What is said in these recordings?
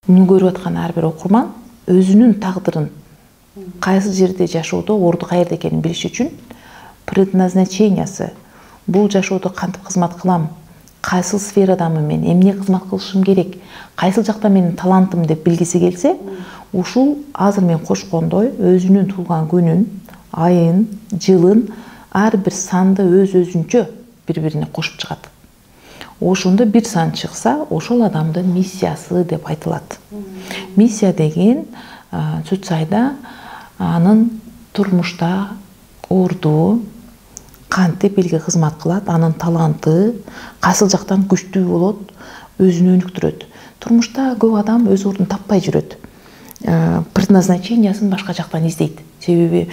Муну көрүп аткан ар бир окурман өзүнүн тагдырын кайсы жерде жашоодо орду каерде экенин билиш үчүн предназначениясы, бул жашоодо кантип кызмат кылам, кайсыл сферадамын мен, эмне кызмат кылышым керек, кайсыл жакта менин талантым деп билгиси келсе, ушул азыр мен кошкондой өзүнүн туулган күнүн, айын, жылын ар бир санды өзүнчө бири-бирине кошуп чыгат. Ошондо бир сан чыкса, ошол адамдын миссиясы деп айтылат. Миссия деген сөз айда анын турмушта орду кантип элге кызмат кылат, анын таланты кайсыл жактан күчтүү болот, өзүнү өнүктүрөт. Турмушта көп адам өз ордун таппай жүрөт. Предназначениясын башка жактан издейт. Себеби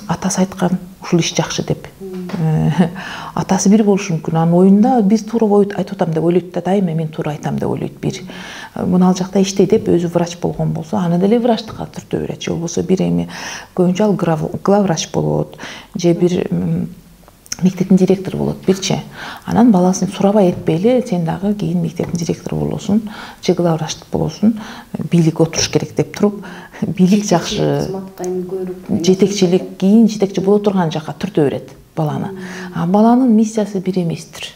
атасы айткан ушул иш жакшы деп. Атасы бир болушу мүмкүн. Анын оюнда бир туура айтып атам деп ойлойт да, дайыма мен туура айтам деп ойлойт бир. Мына ал жакта иштей деп өзү врач болгон болсо, аны деле врачтыкка түртө берет. Же болбосо бир эми көбүнчө ал главврач болот, же бир мектептин директору болот бирчи. Анан баласын сурабай этпейли, сен дагы кийин мектептин директору болосуң, же главврач болосуң, бийлик отуруш керек деп туруп, бийлик жакшы, жетекчилик, кийин жетекчи боло турган жакка түртө берет баланы. Баланын миссиясы бир эместир.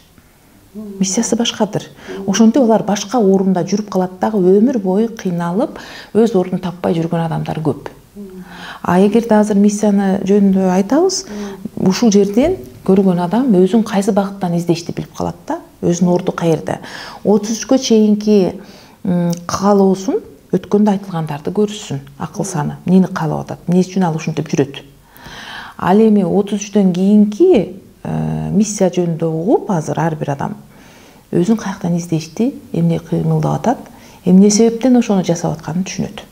Миссиясы башкадыр. Ошентип алар башка орунда жүрүп калат дагы, өмүр бою кыйналып, өз ордун таппай жүргөн адамдар көп. Эгерде азыр миссияны жөнүндө айтабыз, ушул жерден көргөн адам өзүн кайсы багыттан издешти билип калат да, өзүнүн орду каерде. 33-кө чейинки каалоосун өткөндө айтылгандарды көрүшсүн, акыл саны, эмнени каалап атат, эмне үчүн ал ушинтип жүрөт. Ал эми 33-төн кийинки миссия жөнүндө угуп, азыр ар бир адам өзүн каяктан издешти, эмне кыймылдап атат, эмне себептен ошону жасап атканын түшүнөт.